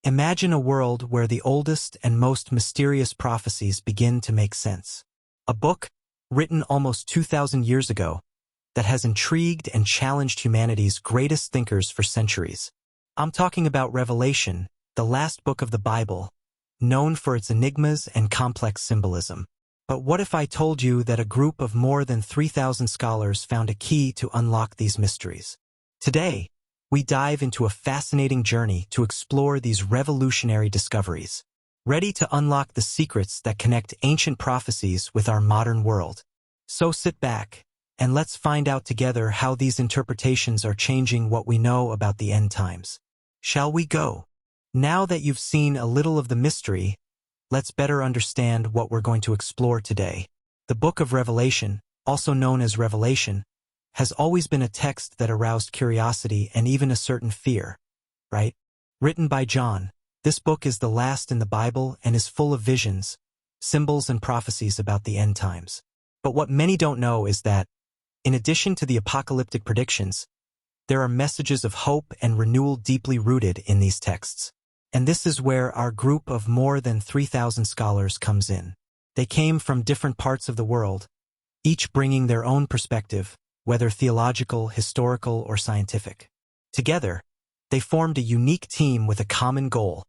Imagine a world where the oldest and most mysterious prophecies begin to make sense. A book, written almost 2,000 years ago, that has intrigued and challenged humanity's greatest thinkers for centuries. I'm talking about Revelation, the last book of the Bible, known for its enigmas and complex symbolism. But what if I told you that a group of more than 3,000 scholars found a key to unlock these mysteries? Today, we dive into a fascinating journey to explore these revolutionary discoveries, ready to unlock the secrets that connect ancient prophecies with our modern world. So sit back, and let's find out together how these interpretations are changing what we know about the end times. Shall we go? Now that you've seen a little of the mystery, let's better understand what we're going to explore today. The Book of Revelation, also known as Revelation, has always been a text that aroused curiosity and even a certain fear, right? Written by John, this book is the last in the Bible and is full of visions, symbols, and prophecies about the end times. But what many don't know is that, in addition to the apocalyptic predictions, there are messages of hope and renewal deeply rooted in these texts. And this is where our group of more than 3,000 scholars comes in. They came from different parts of the world, each bringing their own perspective, whether theological, historical, or scientific. Together, they formed a unique team with a common goal: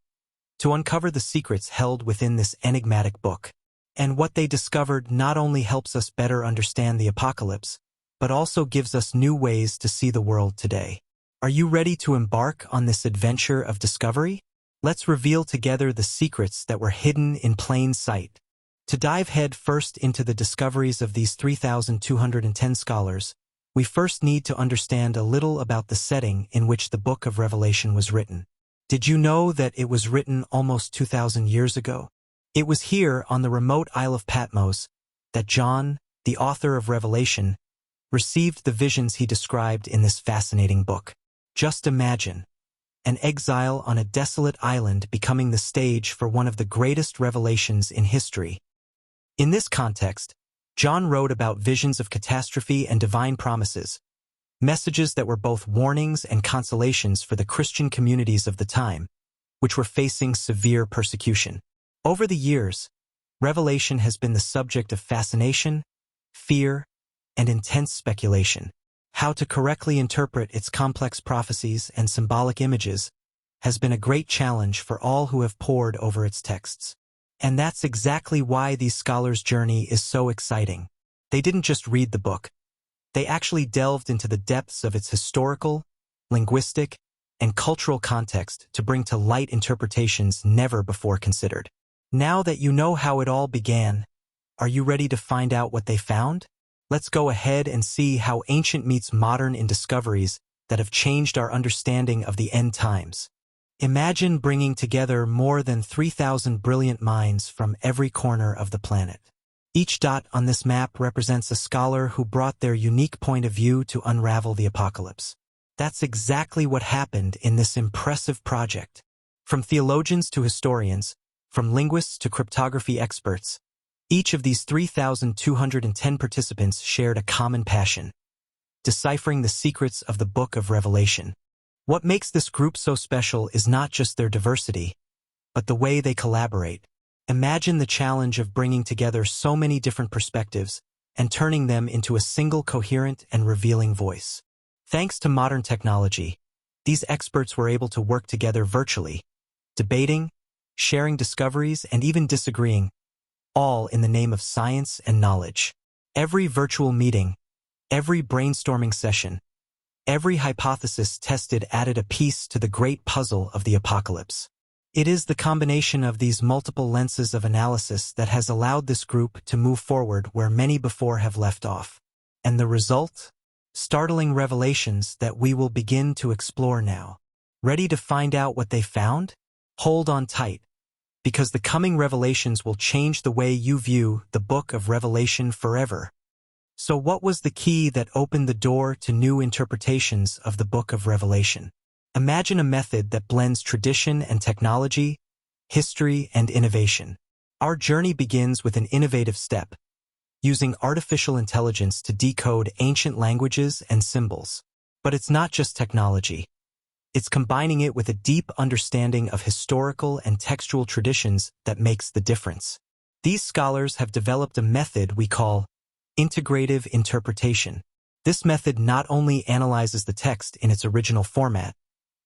to uncover the secrets held within this enigmatic book. And what they discovered not only helps us better understand the apocalypse, but also gives us new ways to see the world today. Are you ready to embark on this adventure of discovery? Let's reveal together the secrets that were hidden in plain sight. To dive head first into the discoveries of these 3,210 scholars, we first need to understand a little about the setting in which the Book of Revelation was written. Did you know that it was written almost 2,000 years ago? It was here on the remote Isle of Patmos that John, the author of Revelation, received the visions he described in this fascinating book. Just imagine an exile on a desolate island becoming the stage for one of the greatest revelations in history. In this context, John wrote about visions of catastrophe and divine promises, messages that were both warnings and consolations for the Christian communities of the time, which were facing severe persecution. Over the years, Revelation has been the subject of fascination, fear, and intense speculation. How to correctly interpret its complex prophecies and symbolic images has been a great challenge for all who have pored over its texts. And that's exactly why these scholars' journey is so exciting. They didn't just read the book. They actually delved into the depths of its historical, linguistic, and cultural context to bring to light interpretations never before considered. Now that you know how it all began, are you ready to find out what they found? Let's go ahead and see how ancient meets modern in discoveries that have changed our understanding of the end times. Imagine bringing together more than 3,000 brilliant minds from every corner of the planet. Each dot on this map represents a scholar who brought their unique point of view to unravel the apocalypse. That's exactly what happened in this impressive project. From theologians to historians, from linguists to cryptography experts, each of these 3,210 participants shared a common passion: deciphering the secrets of the Book of Revelation. What makes this group so special is not just their diversity, but the way they collaborate. Imagine the challenge of bringing together so many different perspectives and turning them into a single coherent and revealing voice. Thanks to modern technology, these experts were able to work together virtually, debating, sharing discoveries, and even disagreeing, all in the name of science and knowledge. Every virtual meeting, every brainstorming session, every hypothesis tested added a piece to the great puzzle of the apocalypse. It is the combination of these multiple lenses of analysis that has allowed this group to move forward where many before have left off. And the result? Startling revelations that we will begin to explore now. Ready to find out what they found? Hold on tight, because the coming revelations will change the way you view the Book of Revelation forever. So what was the key that opened the door to new interpretations of the Book of Revelation? Imagine a method that blends tradition and technology, history and innovation. Our journey begins with an innovative step: using artificial intelligence to decode ancient languages and symbols. But it's not just technology. It's combining it with a deep understanding of historical and textual traditions that makes the difference. These scholars have developed a method we call integrative interpretation. This method not only analyzes the text in its original format,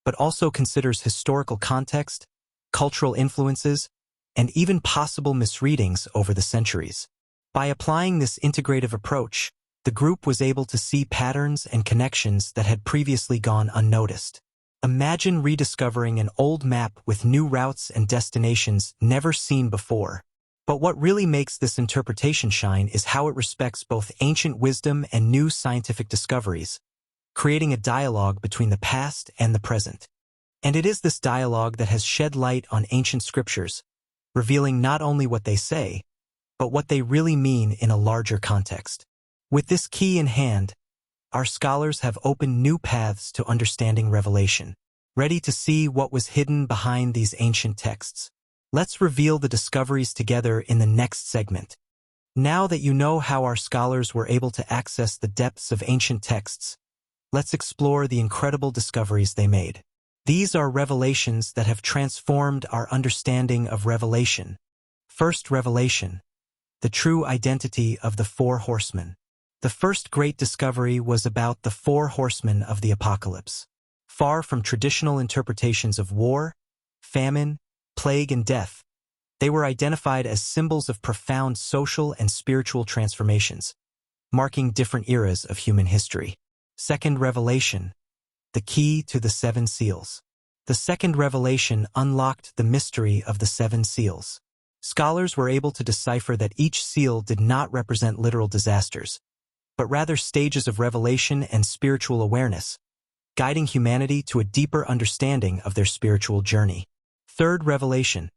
but also considers historical context, cultural influences, and even possible misreadings over the centuries. By applying this integrative approach, the group was able to see patterns and connections that had previously gone unnoticed. Imagine rediscovering an old map with new routes and destinations never seen before. But what really makes this interpretation shine is how it respects both ancient wisdom and new scientific discoveries, creating a dialogue between the past and the present. And it is this dialogue that has shed light on ancient scriptures, revealing not only what they say, but what they really mean in a larger context. With this key in hand, our scholars have opened new paths to understanding Revelation. Ready to see what was hidden behind these ancient texts? Let's reveal the discoveries together in the next segment. Now that you know how our scholars were able to access the depths of ancient texts, let's explore the incredible discoveries they made. These are revelations that have transformed our understanding of Revelation. First revelation, the true identity of the Four Horsemen. The first great discovery was about the Four Horsemen of the Apocalypse. Far from traditional interpretations of war, famine, plague, and death, they were identified as symbols of profound social and spiritual transformations, marking different eras of human history. Second revelation, the key to the seven seals. The second revelation unlocked the mystery of the seven seals. Scholars were able to decipher that each seal did not represent literal disasters, but rather stages of revelation and spiritual awareness, guiding humanity to a deeper understanding of their spiritual journey. Third revelation,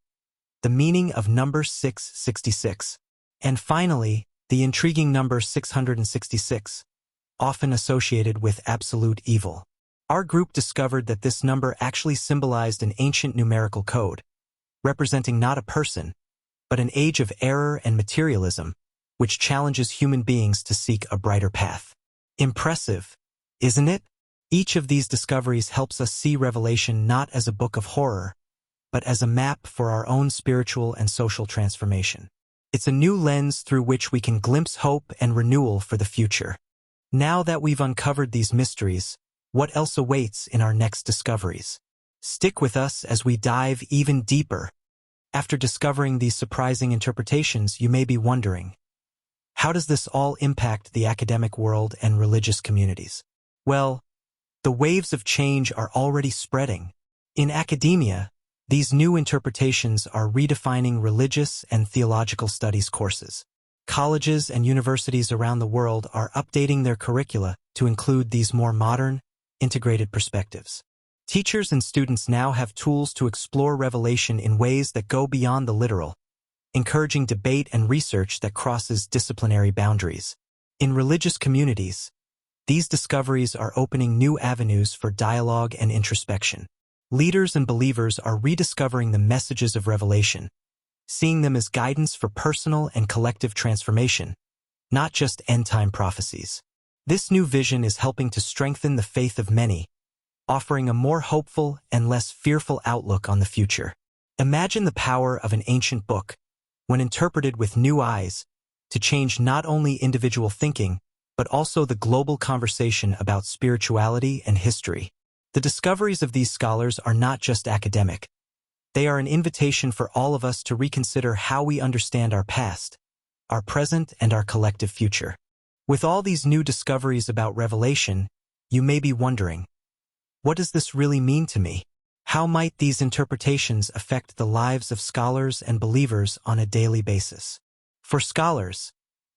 the meaning of number 666. And finally, the intriguing number 666, often associated with absolute evil. Our group discovered that this number actually symbolized an ancient numerical code, representing not a person, but an age of error and materialism, which challenges human beings to seek a brighter path. Impressive, isn't it? Each of these discoveries helps us see Revelation not as a book of horror, but as a map for our own spiritual and social transformation. It's a new lens through which we can glimpse hope and renewal for the future. Now that we've uncovered these mysteries, what else awaits in our next discoveries? Stick with us as we dive even deeper. After discovering these surprising interpretations, you may be wondering, how does this all impact the academic world and religious communities? Well, the waves of change are already spreading. In academia, these new interpretations are redefining religious and theological studies courses. Colleges and universities around the world are updating their curricula to include these more modern, integrated perspectives. Teachers and students now have tools to explore Revelation in ways that go beyond the literal, encouraging debate and research that crosses disciplinary boundaries. In religious communities, these discoveries are opening new avenues for dialogue and introspection. Leaders and believers are rediscovering the messages of Revelation, seeing them as guidance for personal and collective transformation, not just end-time prophecies. This new vision is helping to strengthen the faith of many, offering a more hopeful and less fearful outlook on the future. Imagine the power of an ancient book, when interpreted with new eyes, to change not only individual thinking, but also the global conversation about spirituality and history. The discoveries of these scholars are not just academic. They are an invitation for all of us to reconsider how we understand our past, our present, and our collective future. With all these new discoveries about Revelation, you may be wondering, what does this really mean to me? How might these interpretations affect the lives of scholars and believers on a daily basis? For scholars,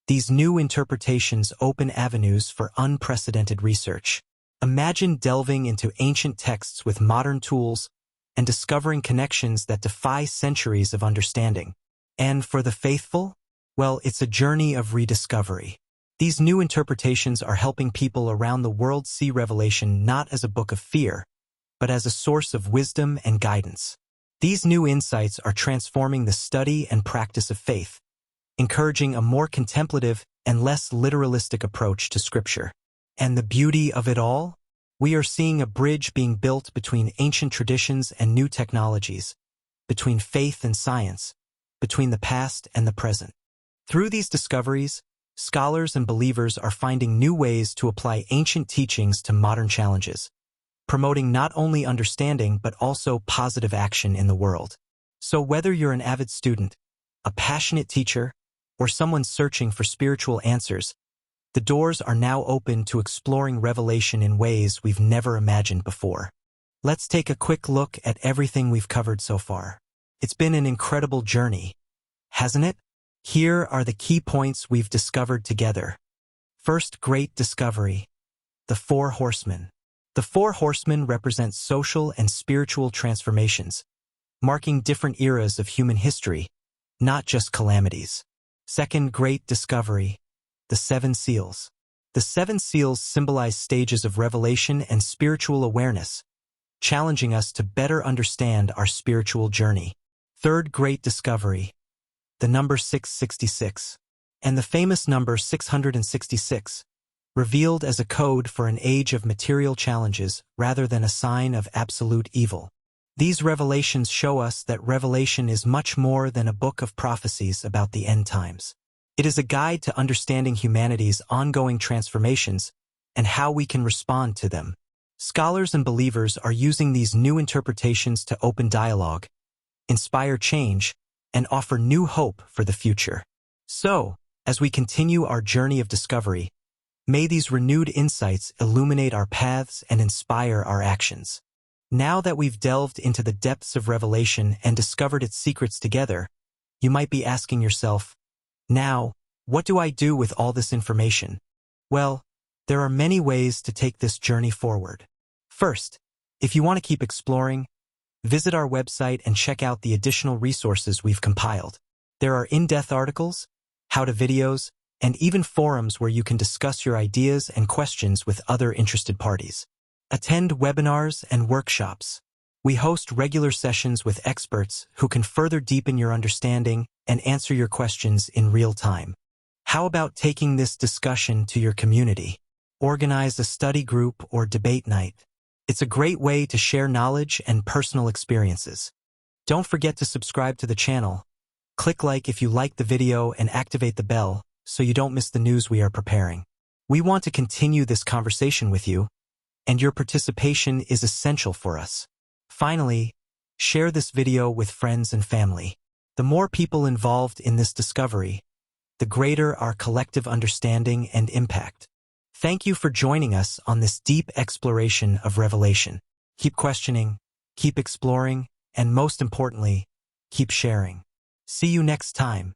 these new interpretations open avenues for unprecedented research. Imagine delving into ancient texts with modern tools and discovering connections that defy centuries of understanding. And for the faithful? Well, it's a journey of rediscovery. These new interpretations are helping people around the world see Revelation not as a book of fear, but as a source of wisdom and guidance. These new insights are transforming the study and practice of faith, encouraging a more contemplative and less literalistic approach to Scripture. And the beauty of it all? We are seeing a bridge being built between ancient traditions and new technologies, between faith and science, between the past and the present. Through these discoveries, scholars and believers are finding new ways to apply ancient teachings to modern challenges, promoting not only understanding but also positive action in the world. So whether you're an avid student, a passionate teacher, or someone searching for spiritual answers, the doors are now open to exploring revelation in ways we've never imagined before. Let's take a quick look at everything we've covered so far. It's been an incredible journey, hasn't it? Here are the key points we've discovered together. First great discovery: the Four Horsemen. The Four Horsemen represent social and spiritual transformations, marking different eras of human history, not just calamities. Second great discovery: the Seven Seals. The Seven Seals symbolize stages of revelation and spiritual awareness, challenging us to better understand our spiritual journey. Third great discovery: the number 666, and the famous number 666, revealed as a code for an age of material challenges rather than a sign of absolute evil. These revelations show us that Revelation is much more than a book of prophecies about the end times. It is a guide to understanding humanity's ongoing transformations and how we can respond to them. Scholars and believers are using these new interpretations to open dialogue, inspire change, and offer new hope for the future. So, as we continue our journey of discovery, may these renewed insights illuminate our paths and inspire our actions. Now that we've delved into the depths of Revelation and discovered its secrets together, you might be asking yourself, now, what do I do with all this information? Well, there are many ways to take this journey forward. First, if you want to keep exploring, visit our website and check out the additional resources we've compiled. There are in-depth articles, how-to videos, and even forums where you can discuss your ideas and questions with other interested parties. Attend webinars and workshops. We host regular sessions with experts who can further deepen your understanding and answer your questions in real time. How about taking this discussion to your community? Organize a study group or debate night. It's a great way to share knowledge and personal experiences. Don't forget to subscribe to the channel. Click like if you like the video and activate the bell so you don't miss the news we are preparing. We want to continue this conversation with you, and your participation is essential for us. Finally, share this video with friends and family. The more people involved in this discovery, the greater our collective understanding and impact. Thank you for joining us on this deep exploration of Revelation. Keep questioning, keep exploring, and most importantly, keep sharing. See you next time.